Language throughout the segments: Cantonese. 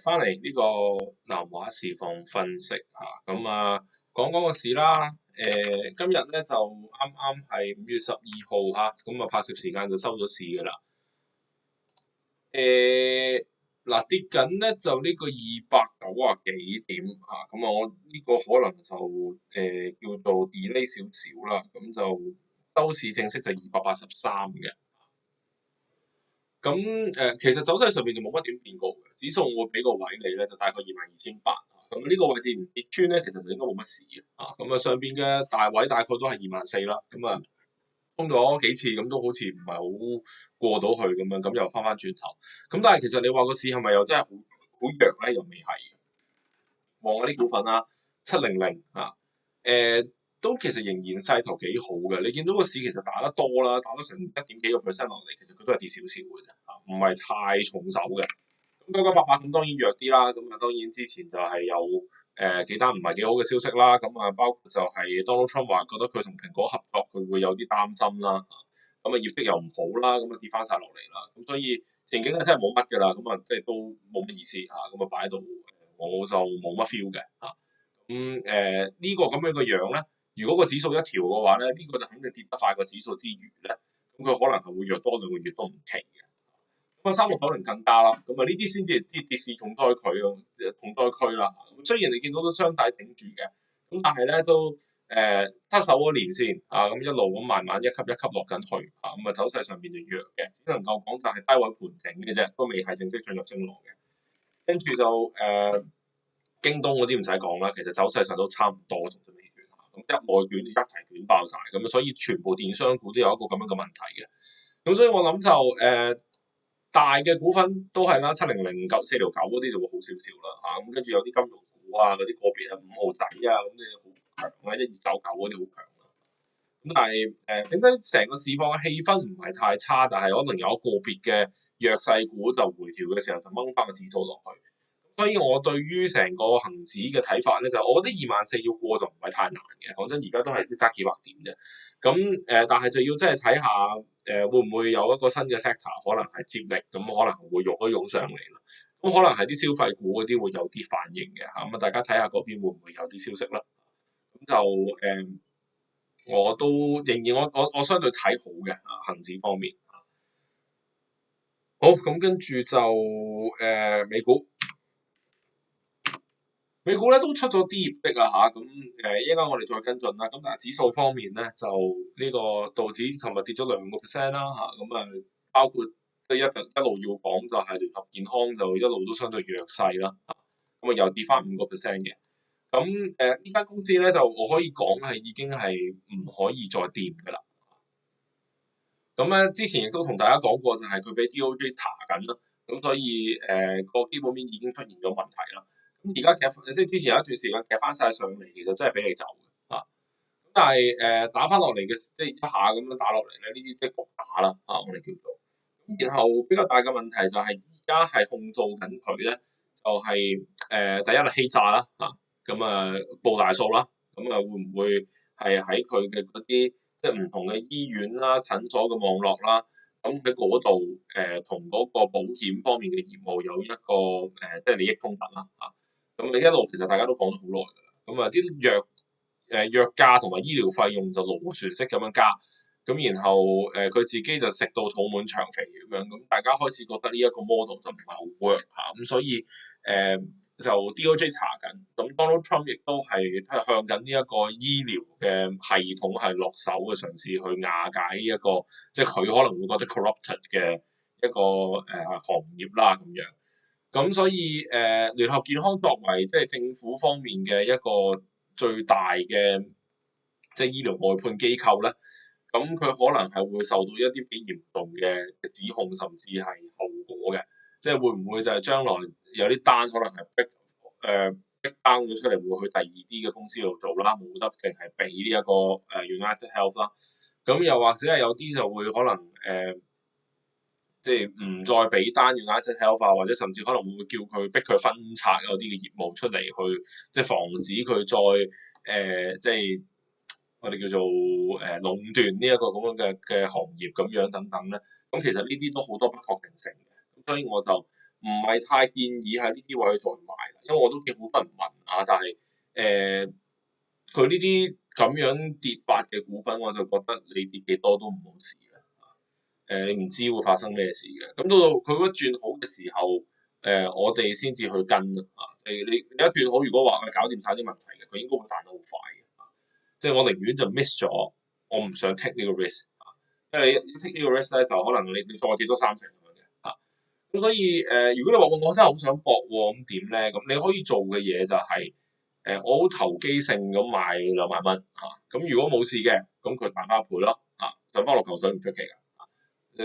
翻嚟呢個南華市況分析嚇，講講個市啦。今日咧就啱啱係5月12號嚇，拍攝時間就收咗市㗎啦。跌緊咧就呢個290幾點嚇，我呢個可能就叫做 delay 少少啦，咁就收市正式就283嘅。其實走勢上面就冇乜點變過嘅，指數我會俾個位你咧，就大概22,800。咁呢個位置唔跌穿咧，其實就應該冇乜事嘅。上邊嘅大位大概都係24,000啦。衝咗幾次，咁都好似唔係好過到去咁樣，咁又翻轉頭。咁但係其實你話個市係咪又真係好弱咧？又未係。望嗰啲股份啦，700都其實仍然勢頭幾好嘅。你見到個市其實打得多啦，打咗成1點幾個 percent 落嚟，其實佢都係跌少少嘅啫，唔係太重手嘅。咁9988咁當然弱啲啦。當然之前就係有幾單唔係幾好嘅消息啦。包括就係 Donald Trump 話覺得佢同蘋果合作，佢會有啲擔心啦。業績又唔好啦，跌翻晒落嚟啦。所以前景真係冇乜㗎啦。即係都冇乜意思嚇。擺喺度，我就冇乜 feel 嘅嚇。呢個咁樣嘅樣咧。如果個指數一調嘅話咧，呢個就肯定跌得快過指數之餘咧，佢可能係會弱多2個月都唔奇嘅。3690更加啦，呢啲先至跌市重災區啦。雖然你見到都雙底頂住嘅，但係咧都失守咗年線一路咁慢慢一級一級落緊去走勢上邊就弱嘅，只能夠講就係低位盤整嘅啫，都未係正式進入升浪嘅。跟住就京東嗰啲唔使講啦，其實走勢上都差唔多，一內卷一齊捲爆晒，所以全部電商股都有一個咁樣嘅問題嘅。所以我諗就大嘅股份都係啦，700、409嗰啲就會好少少啦。跟住有啲金融股啊，嗰啲個別5號仔啊，咁你好強啊，1299嗰啲好強啦。但係整體成個市況嘅氣氛唔係太差，但係可能有個別嘅弱勢股就回調嘅時候就掹翻個指數落去。所以我對於成個恒指嘅睇法咧，就我覺得24,000要過就唔係太難嘅。講真，而家都係爭幾百點啫。但係就要真係睇下會唔會有一個新嘅 sector 可能係接力，可能會湧上嚟啦。可能係啲消費股嗰啲會有啲反應嘅嚇。大家睇下嗰邊會唔會有啲消息啦。我都仍然我相對睇好嘅恒指方面。好，跟住就美股咧都出咗啲業績啊嚇。一陣間我哋再跟進啦。但係指數方面咧就呢個道指琴日跌咗2%啦嚇。包括一路要講就係聯合健康就一路都相對弱勢啦嚇。又跌翻5%嘅。呢間公司咧就我可以講係已經係唔可以再掂㗎啦。之前亦都同大家講過就係佢俾 DOJ 查緊啦。所以個基本面已經出現咗問題啦。而家即係之前有一段時間夾翻晒上嚟，其實真係俾你走嘅嚇。但係打翻落嚟嘅即係一下咁樣打落嚟咧，呢啲即係局打啦我哋叫做。然後比較大嘅問題就係而家係控訴緊佢咧，就係第一係欺詐啦報大數啦。會唔會係喺佢嘅嗰啲即係唔同嘅醫院啦、診所嘅網絡啦？喺嗰度同嗰個保險方面嘅業務有一個即係利益衝突啦嚇。你一路其實大家都講咗好耐㗎啦。啲藥價同埋醫療費用就螺旋式咁樣加。然後佢自己就食到肚滿腸肥咁樣。大家開始覺得呢一個 model 就唔係好 work 嚇。所以就 DOJ 查緊。Donald Trump 亦都係向緊呢一個醫療嘅系統係落手嘅，嘗試去瓦解呢一個即係佢可能會覺得 corrupted 嘅一個行業啦咁樣。所以聯合健康作為即係政府方面嘅一個最大嘅即係醫療外判機構咧，佢可能係會受到一啲幾嚴重嘅指控，甚至係後果嘅。即係會唔會就係將來有啲單可能係逼單咗出嚟，會去第二啲嘅公司度做啦，冇得淨係俾呢一個United Health 啦。又或者係有啲就會可能即係唔再俾單 United Health 或者甚至可能會叫佢逼佢分拆有啲嘅業務出嚟，去即係防止佢再即係我哋叫做壟斷呢一個咁樣嘅行業咁樣等等咧。其實呢啲都好多不確定性嘅。所以我就唔係太建議喺呢啲位去再買啦，因為我都見好多人問啊，但係佢呢啲咁樣跌法嘅股份，我就覺得你跌幾多都唔好試啦。你唔知會發生咩事嘅。咁到佢嗰轉好嘅時候，我哋先至去跟啊。即係你一轉好，如果話搞掂晒啲問題嘅，佢應該會彈得好快嘅。即係我寧願就 miss 咗，我唔想 take 呢個 risk 啊。因為你 take 呢個 risk 咧，就可能你再跌多30%咁樣嘅嚇。咁所以如果你話我真係好想搏喎，咁點咧？咁你可以做嘅嘢就係我好投機性咁買2萬蚊嚇。咁如果冇事嘅，咁佢彈翻一倍咯嚇，上翻落嚿水唔出奇㗎。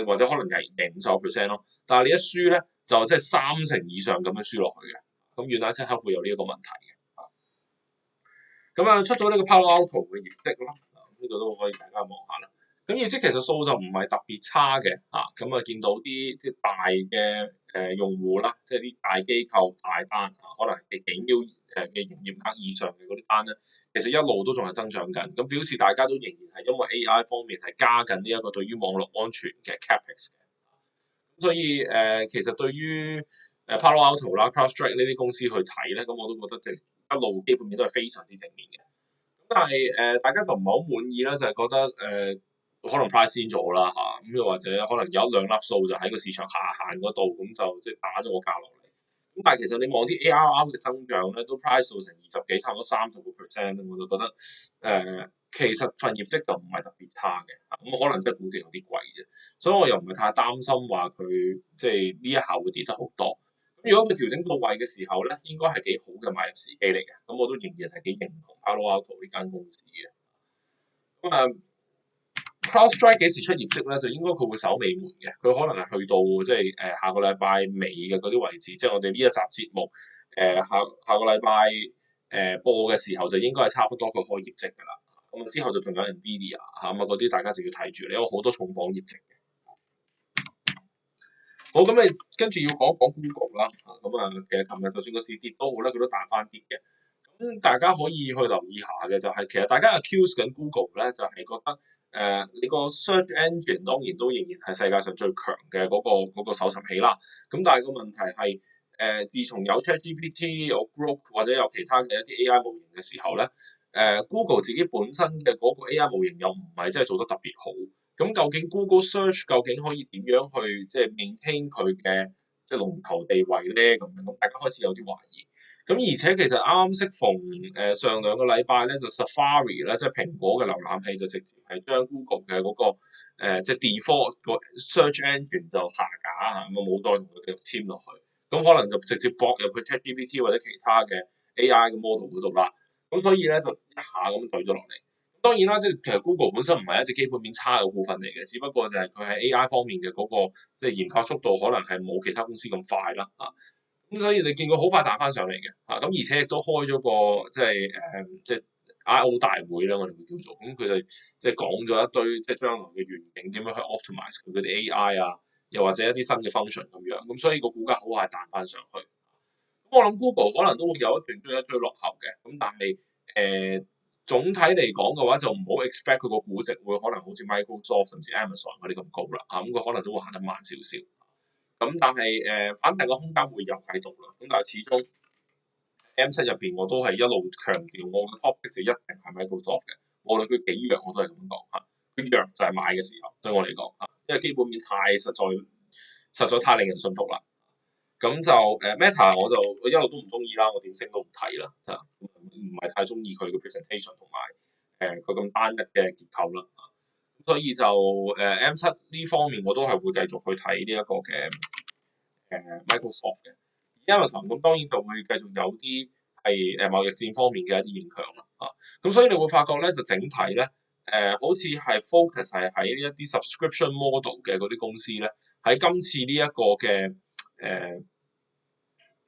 或者可能贏50%咯，但係你一輸咧，就即係30%以上咁樣輸落去嘅。咁United Health會有呢一個問題嘅。咁出咗呢個 Palo Alto 嘅業績啦，呢個都可以大家望下啦。咁業績其實數就唔係特別差嘅嚇，咁見到啲即係大嘅用戶啦，即係啲大機構大單可能係幾秒嘅營業額以上嘅嗰啲單咧，其實一路都仲係增長緊，咁表示大家都仍然係因為 AI 方面係加緊呢一個對於網絡安全嘅 capex 嘅。所以其實對於Palo Alto 啦、CrowdStrike 呢啲公司去睇咧，咁我都覺得即係一路基本面都係非常之正面嘅。咁但係大家就唔係好滿意啦，就係覺得可能 price 先咗啦嚇，咁又或者可能有一兩粒數就喺個市場下限嗰度，咁就即係打咗個價落嚟。咁但係其實你望啲 ARR 嘅增長咧，都 price 到成20幾，差唔多30%，我就覺得其實份業績就唔係特別差嘅，咁可能真係估值有啲貴啫，所以我又唔係太擔心話佢即係呢一下會跌得好多。咁如果佢調整到位嘅時候咧，應該係幾好嘅買入時機嚟嘅。咁我都仍然係幾認同 Palo Alto 呢間公司嘅。咁CrowdStrike 幾時出業績咧？就應該佢會守尾門嘅，佢可能係去到即係下個禮拜尾嘅嗰啲位置，即係我哋呢一集節目下個禮拜播嘅時候就應該係差不多佢開業績㗎啦。咁之後就仲有 Nvidia 嚇，咁嗰啲大家就要睇住，你有好多重磅業績嘅。好，咁你跟住要講講 Google 啦，咁其實琴日就算個市跌都好咧，佢都彈翻啲嘅。咁大家可以去留意下嘅就係、其實大家 accuse 緊 Google 咧，就係、覺得你個 search engine 當然都仍然係世界上最強嘅嗰個搜尋器啦。咁但係個問題係自從有 ChatGPT 有 Grok 或者有其他嘅一啲 AI 模型嘅時候咧，Google 自己本身嘅嗰個 AI 模型又唔係真係做得特別好。咁究竟 Google Search 究竟可以點樣去即係 maintain 佢嘅即係龍頭地位咧？咁大家開始有啲懷疑。咁而且其實啱啱適逢上兩個禮拜咧，就 Safari 咧，即係蘋果嘅瀏覽器就直接係將 Google 嘅嗰個即係 default 個 search engine 就下架嚇，咁冇再同佢繼續簽落去。咁可能就直接駁入去 ChatGPT 或者其他嘅 AI 嘅 model 嗰度啦。咁所以咧就一下咁對咗落嚟。當然啦，即係其實 Google 本身唔係一隻基本面差嘅股份嚟嘅，只不過就係佢喺 AI 方面嘅嗰個即係研發速度可能係冇其他公司咁快啦嚇。咁所以你見佢好快彈翻上嚟嘅嚇，咁而且亦都開咗個即係 I/O 大會啦，我哋會叫做咁佢哋即係講咗一堆即係將來嘅願景點樣去 optimize 佢嗰啲 AI 啊，又或者一啲新嘅 function 咁樣，咁所以個股價好快彈翻上去。咁我諗 Google 可能都會有一段追一追落後嘅，咁但係總體嚟講嘅話就唔好 expect 佢個估值會可能好似 Microsoft 甚至 Amazon 嗰啲咁高啦嚇，咁佢可能都會行得慢少少。咁但係反彈嘅空間會有喺度啦。咁但係始終 M7入邊我都係一路強調我嘅 topic 就一定係 Microsoft 嘅，無論佢幾弱我都係咁講嚇。佢弱就係買嘅時候對我嚟講嚇，因為基本面太實在太令人信服啦。咁就Meta 我一路都唔中意啦，我點升都唔睇啦，就唔係太中意佢嘅 presentation 同埋佢咁單一嘅結構啦。所以就M7呢方面我都係會繼續去睇呢一個嘅Microsoft 嘅。Amazon 咁當然就會繼續有啲係貿易戰方面嘅一啲影響啦咁所以你會發覺咧就整體咧好似係 focus 係喺呢一啲 subscription model 嘅嗰啲公司咧，喺今次呢一個嘅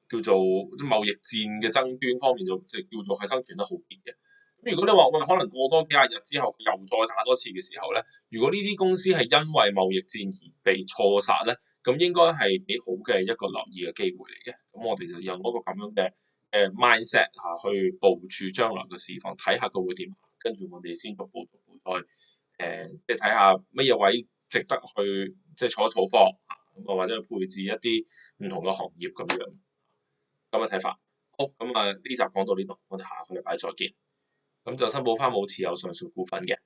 叫做貿易戰嘅爭端方面就叫做係生存得好啲嘅。咁如果你話喂可能過多幾廿日之後又再打多次嘅時候咧，如果呢啲公司係因為貿易戰而被錯殺咧，咁應該係幾好嘅一個留意嘅機會嚟嘅。咁我哋就用嗰個咁樣嘅mindset 去部署將來嘅市況，睇下佢會點，跟住我哋先逐步再即係睇下乜嘢位值得去即係坐一坐貨，咁啊或者去配置一啲唔同嘅行業咁樣咁嘅睇法。好，咁啊呢集講到呢度，我哋下個禮拜再見。咁就申報翻冇持有上述股份嘅。